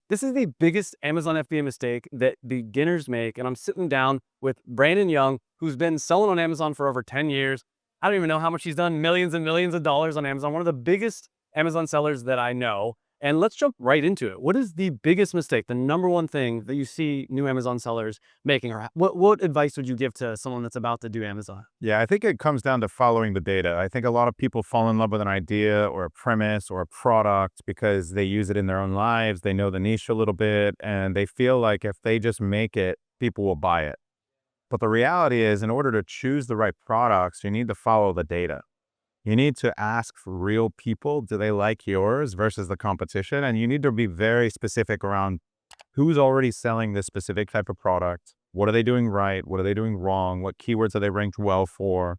This is the biggest Amazon FBA mistake that beginners make. And I'm sitting down with Brandon Young, who's been selling on Amazon for over 10 years. I don't even know how much he's done, millions and millions of dollars on Amazon, one of the biggest Amazon sellers that I know. And let's jump right into it. What is the biggest mistake, the number one thing that you see new Amazon sellers making? Or what advice would you give to someone that's about to do Amazon? Yeah, I think it comes down to following the data. I think a lot of people fall in love with an idea or a premise or a product because they use it in their own lives. They know the niche a little bit and they feel like if they just make it, people will buy it. But the reality is, in order to choose the right products, you need to follow the data. You need to ask for real people, do they like yours versus the competition? And you need to be very specific around who's already selling this specific type of product. What are they doing right? What are they doing wrong? What keywords are they ranked well for?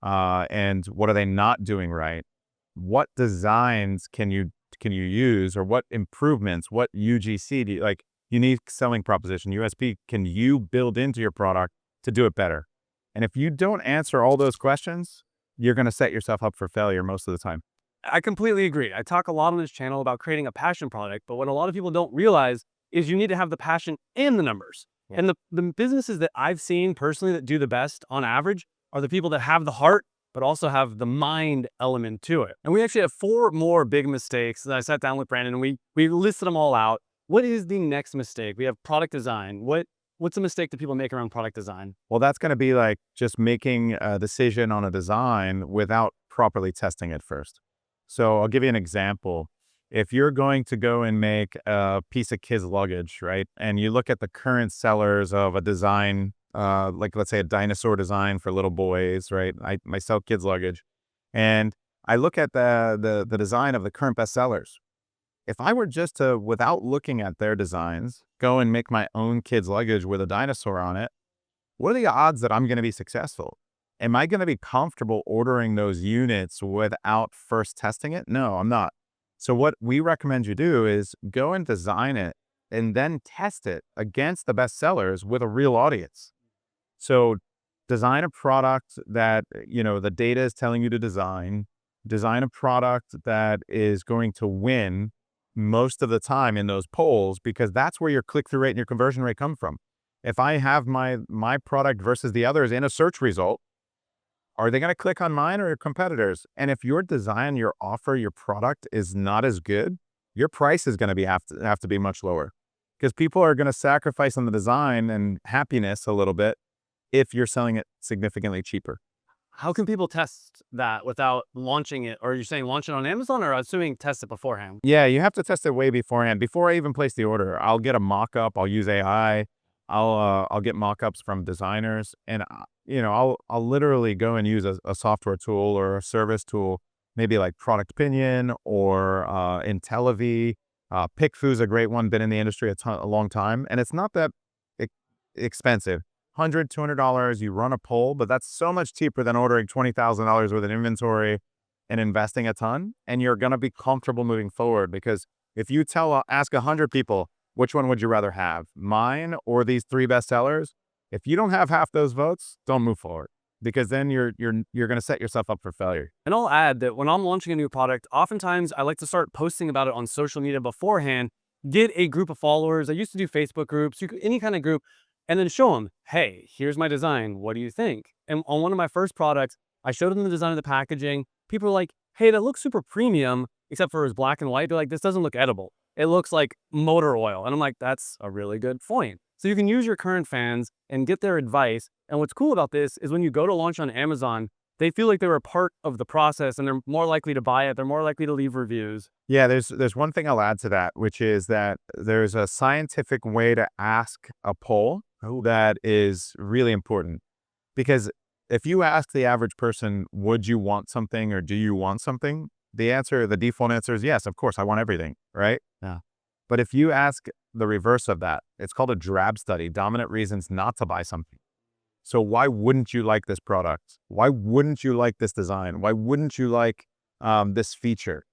And what are they not doing right? What designs can you use, or what improvements, what UGC do you, like unique selling proposition, USP, can you build into your product to do it better? And if you don't answer all those questions, you're going to set yourself up for failure most of the time. I completely agree. I talk a lot on this channel about creating a passion product, but what a lot of people don't realize is you need to have the passion and the numbers. Yeah. And the businesses that I've seen personally that do the best on average are the people that have the heart, but also have the mind element to it. And we actually have 4 more big mistakes that I sat down with Brandon and we listed them all out. What is the next mistake? We have product design. What's a mistake that people make around product design? Well, that's going to be like just making a decision on a design without properly testing it first. So I'll give you an example. If you're going to go and make a piece of kids luggage, right? And you look at the current sellers of a design, like let's say a dinosaur design for little boys, right? I sell kids luggage, and I look at the design of the current bestsellers. If I were just to, without looking at their designs, go and make my own kids luggage with a dinosaur on it, what are the odds that I'm going to be successful? Am I going to be comfortable ordering those units without first testing it? No, I'm not. So what we recommend you do is go and design it and then test it against the best sellers with a real audience. So design a product that, the data is telling you to design a product that is going to win most of the time in those polls, because that's where your click-through rate and your conversion rate come from. If I have my product versus the others in a search result, are they going to click on mine or your competitors? And if your design, your offer, your product is not as good, your price is going to have to be much lower, because people are going to sacrifice on the design and happiness a little bit if you're selling it significantly cheaper. How can people test that without launching it? Or are you saying launch it on Amazon, or assuming test it beforehand? Yeah, you have to test it way beforehand. Before I even place the order, I'll get a mock-up. I'll use AI. I'll get mock-ups from designers, and I'll literally go and use a software tool or a service tool, maybe like Product Opinion or IntelliV. PickFu's a great one. Been in the industry a long time, and it's not that expensive. $100, $200, you run a poll, but that's so much cheaper than ordering $20,000 worth of inventory and investing a ton. And you're going to be comfortable moving forward, because if you ask 100 people, which one would you rather have, mine or these 3 bestsellers? If you don't have half those votes, don't move forward, because then you're going to set yourself up for failure. And I'll add that when I'm launching a new product, oftentimes I like to start posting about it on social media beforehand, get a group of followers. I used to do Facebook groups, any kind of group, and then show them, hey, here's my design. What do you think? And on one of my first products, I showed them the design of the packaging. People are like, hey, that looks super premium, except for it was black and white. They're like, this doesn't look edible. It looks like motor oil. And I'm like, that's a really good point. So you can use your current fans and get their advice. And what's cool about this is when you go to launch on Amazon, they feel like they were a part of the process and they're more likely to buy it. They're more likely to leave reviews. Yeah, there's one thing I'll add to that, which is that there's a scientific way to ask a poll that is really important. Because if you ask the average person, would you want something or do you want something? The default answer is yes, of course, I want everything, right? Yeah. But if you ask the reverse of that, it's called a DRAB study, dominant reasons not to buy something. So why wouldn't you like this product? Why wouldn't you like this design? Why wouldn't you like this feature?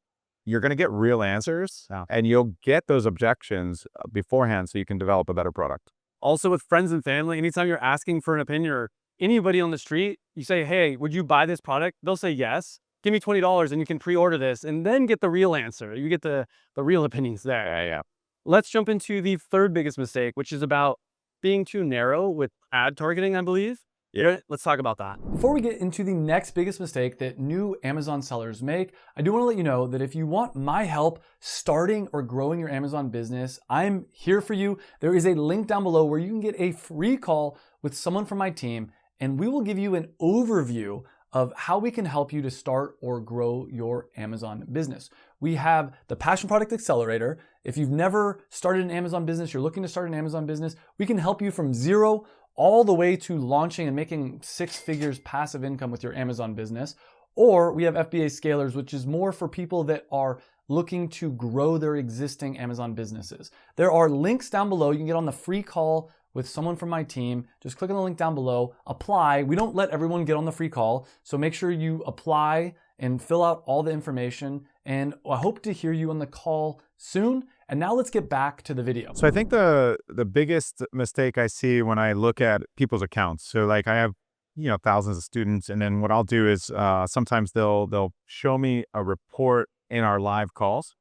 You're going to get real answers, and you'll get those objections beforehand so you can develop a better product. Also with friends and family, anytime you're asking for an opinion or anybody on the street, you say, hey, would you buy this product? They'll say yes. Give me $20 and you can pre-order this, and then get the real answer. You get the real opinions there. Yeah. Let's jump into the third biggest mistake, which is about being too narrow with ad targeting, I believe. Yeah, let's talk about that. Before we get into the next biggest mistake that new Amazon sellers make, I do want to let you know that if you want my help starting or growing your Amazon business, I'm here for you. There is a link down below where you can get a free call with someone from my team, and we will give you an overview of how we can help you to start or grow your Amazon business. We have the Passion Product Accelerator. If you've never started an Amazon business, you're looking to start an Amazon business, we can help you from zero all the way to launching and making 6 figures passive income with your Amazon business. Or we have FBA Scalers, which is more for people that are looking to grow their existing Amazon businesses. There are links down below. You can get on the free call with someone from my team. Just click on the link down below, apply. We don't let everyone get on the free call, so make sure you apply and fill out all the information. And I hope to hear you on the call soon. And now let's get back to the video. So I think the biggest mistake I see when I look at people's accounts, so like I have, thousands of students, and then what I'll do is sometimes they'll show me a report in our live calls,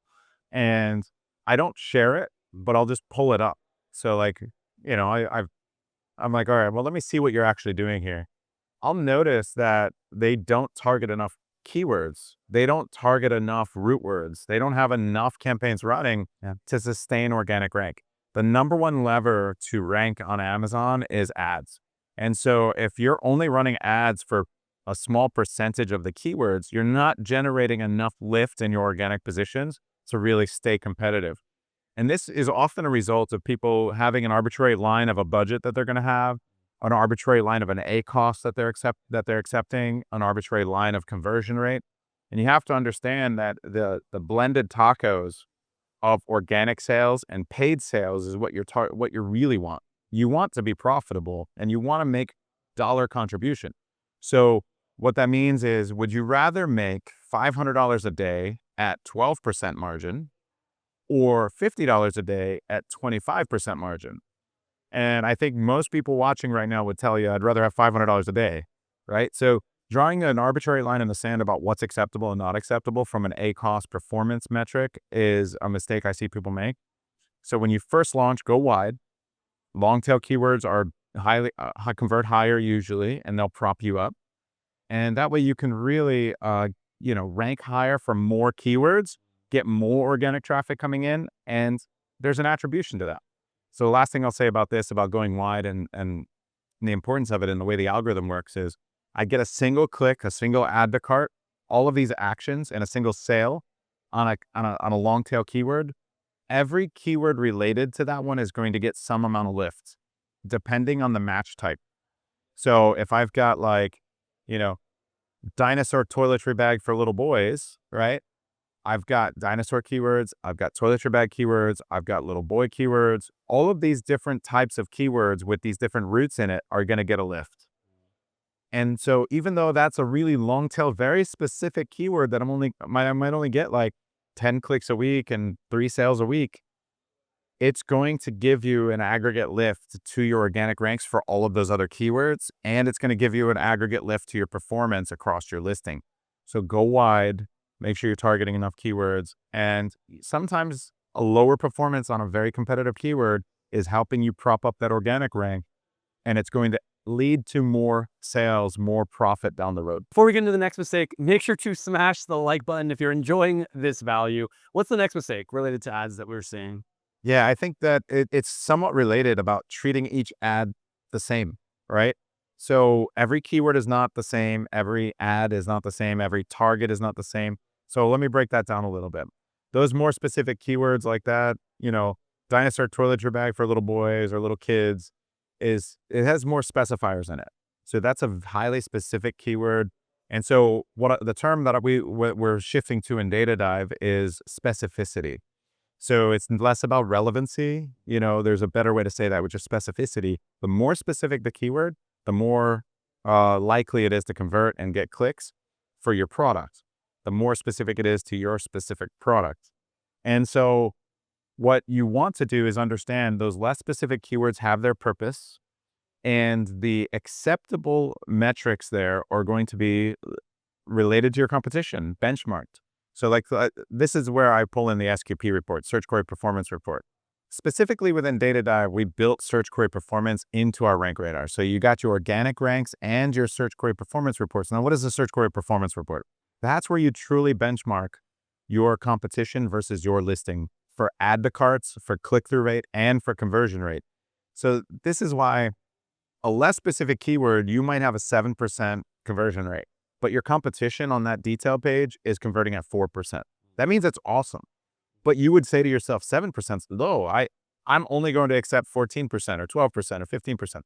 and I don't share it, but I'll just pull it up. So like, I'm like, all right, well, let me see what you're actually doing here. I'll notice that they don't target enough keywords. They don't target enough root words. They don't have enough campaigns running to sustain organic rank. The number one lever to rank on Amazon is ads. And so if you're only running ads for a small percentage of the keywords, you're not generating enough lift in your organic positions to really stay competitive. And this is often a result of people having an arbitrary line of a budget that they're going to have, an arbitrary line of an A cost that they're accepting, an arbitrary line of conversion rate. And you have to understand that the blended tacos of organic sales and paid sales is what you really want. You want to be profitable and you want to make dollar contribution. So what that means is, would you rather make $500 a day at 12% margin or $50 a day at 25% margin? And I think most people watching right now would tell you, I'd rather have $500 a day, right? So drawing an arbitrary line in the sand about what's acceptable and not acceptable from an A-cost performance metric is a mistake I see people make. So when you first launch, go wide. Long tail keywords are highly convert higher usually, and they'll prop you up. And that way you can really, rank higher for more keywords, get more organic traffic coming in, and there's an attribution to that. So the last thing I'll say about this, about going wide and the importance of it and the way the algorithm works is I get a single click, a single add to cart, all of these actions and a single sale on a long tail keyword. Every keyword related to that one is going to get some amount of lift depending on the match type. So if I've got dinosaur toiletry bag for little boys, right? I've got dinosaur keywords, I've got toiletry bag keywords, I've got little boy keywords. All of these different types of keywords with these different roots in it are going to get a lift. And so even though that's a really long tail, very specific keyword that I might only get like 10 clicks a week and 3 sales a week, it's going to give you an aggregate lift to your organic ranks for all of those other keywords. And it's going to give you an aggregate lift to your performance across your listing. So go wide. Make sure you're targeting enough keywords. And sometimes a lower performance on a very competitive keyword is helping you prop up that organic rank. And it's going to lead to more sales, more profit down the road. Before we get into the next mistake, make sure to smash the like button if you're enjoying this value. What's the next mistake related to ads that we're seeing? Yeah, I think that it's somewhat related about treating each ad the same, right? So every keyword is not the same. Every ad is not the same. Every target is not the same. So let me break that down a little bit. Those more specific keywords like that, dinosaur toiletry bag for little boys or little kids, it has more specifiers in it. So that's a highly specific keyword. And so the term that we're shifting to in Data Dive is specificity. So it's less about relevancy. There's a better way to say that, which is specificity. The more specific the keyword, the more likely it is to convert and get clicks for your product. The more specific it is to your specific product. And so what you want to do is understand those less specific keywords have their purpose, and the acceptable metrics there are going to be related to your competition, benchmarked. So this is where I pull in the SQP report, Search Query Performance Report. Specifically within Data Dive, we built search query performance into our rank radar. So you got your organic ranks and your search query performance reports. Now, what is a search query performance report? That's where you truly benchmark your competition versus your listing for add to carts, for click-through rate, and for conversion rate. So this is why a less specific keyword, you might have a 7% conversion rate, but your competition on that detail page is converting at 4%. That means it's awesome. But you would say to yourself, 7% is low. I'm only going to accept 14% or 12% or 15%.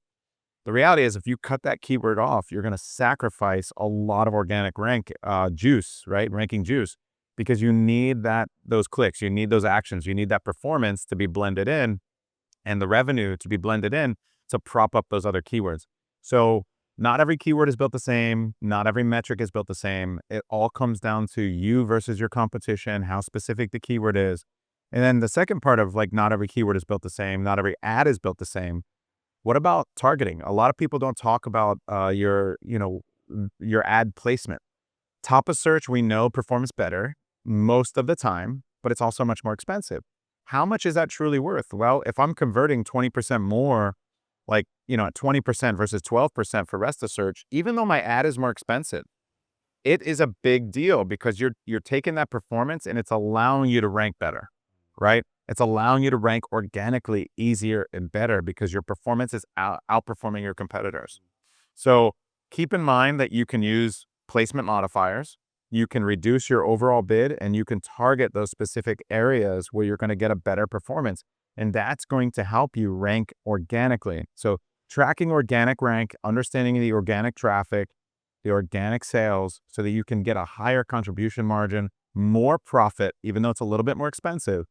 The reality is if you cut that keyword off, you're going to sacrifice a lot of organic rank juice, right? Ranking juice, because you need those clicks, you need those actions, you need that performance to be blended in and the revenue to be blended in to prop up those other keywords. So not every keyword is built the same. Not every metric is built the same. It all comes down to you versus your competition, how specific the keyword is. And then the second part of like, not every keyword is built the same. Not every ad is built the same. What about targeting? A lot of people don't talk about your ad placement. Top of search, we know performs better most of the time, but it's also much more expensive. How much is that truly worth? Well, if I'm converting 20% more, like, at 20% versus 12% for rest of search, even though my ad is more expensive, it is a big deal because you're taking that performance and it's allowing you to rank better, right? It's allowing you to rank organically easier and better because your performance is outperforming your competitors. So keep in mind that you can use placement modifiers. You can reduce your overall bid and you can target those specific areas where you're going to get a better performance. And that's going to help you rank organically. So tracking organic rank, understanding the organic traffic, the organic sales, so that you can get a higher contribution margin, more profit, even though it's a little bit more expensive.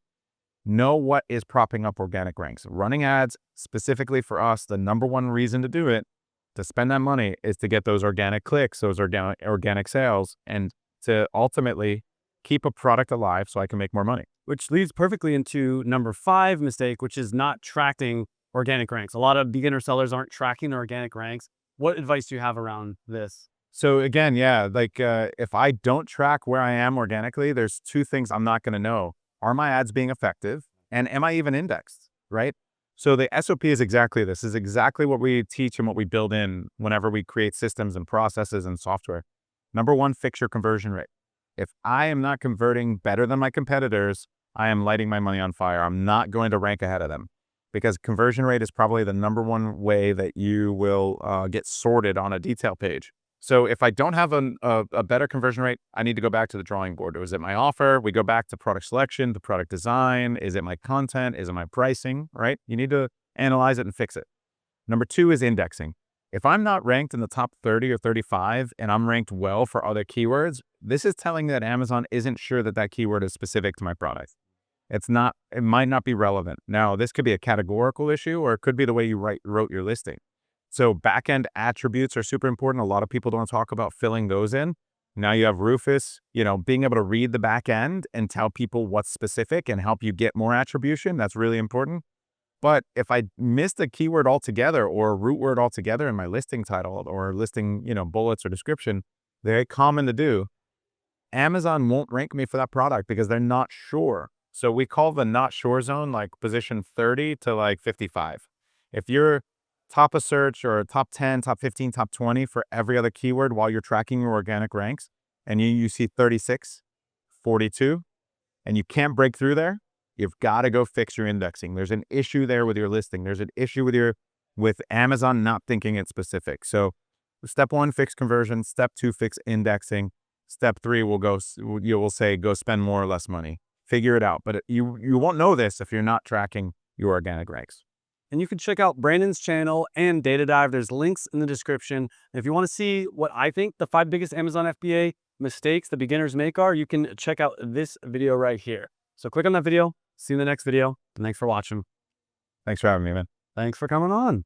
Know what is propping up organic ranks. Running ads, specifically for us, the number one reason to do it, to spend that money, is to get those organic clicks, those organic sales, and to ultimately keep a product alive so I can make more money. Which leads perfectly into number 5 mistake, which is not tracking organic ranks. A lot of beginner sellers aren't tracking their organic ranks. What advice do you have around this? So again, yeah, like if I don't track where I am organically, there's two things I'm not going to know. Are my ads being effective? And am I even indexed, right? So the SOP is exactly this. Is exactly what we teach and what we build in whenever we create systems and processes and software. Number one, fix your conversion rate. If I am not converting better than my competitors, I am lighting my money on fire. I'm not going to rank ahead of them because conversion rate is probably the number one way that you will get sorted on a detail page. So if I don't have a better conversion rate, I need to go back to the drawing board. Is it my offer? We go back to product selection, the product design. Is it my content? Is it my pricing, right? You need to analyze it and fix it. Number two is indexing. If I'm not ranked in the top 30 or 35 and I'm ranked well for other keywords, this is telling me that Amazon isn't sure that that keyword is specific to my product. It might not be relevant. Now, this could be a categorical issue or it could be the way you wrote your listing. So backend attributes are super important. A lot of people don't talk about filling those in. Now you have Rufus, being able to read the back end and tell people what's specific and help you get more attribution. That's really important. But if I missed a keyword altogether or a root word altogether in my listing title or listing, bullets or description, very common to do. Amazon won't rank me for that product because they're not sure. So we call the not sure zone like position 30 to like 55. If you're top of search or top 10, top 15, top 20 for every other keyword while you're tracking your organic ranks and you see 36, 42, and you can't break through there, you've got to go fix your indexing. There's an issue there with your listing. There's an issue with Amazon not thinking it's specific. So step 1, fix conversion. Step 2, fix indexing. Step 3 will say go spend more or less money. Figure it out. But you won't know this if you're not tracking your organic ranks. And you can check out Brandon's channel and Data Dive. There's links in the description. And if you want to see what I think the 5 biggest Amazon FBA mistakes the beginners make are, you can check out this video right here. So click on that video. See you in the next video. And thanks for watching. Thanks for having me, man. Thanks for coming on.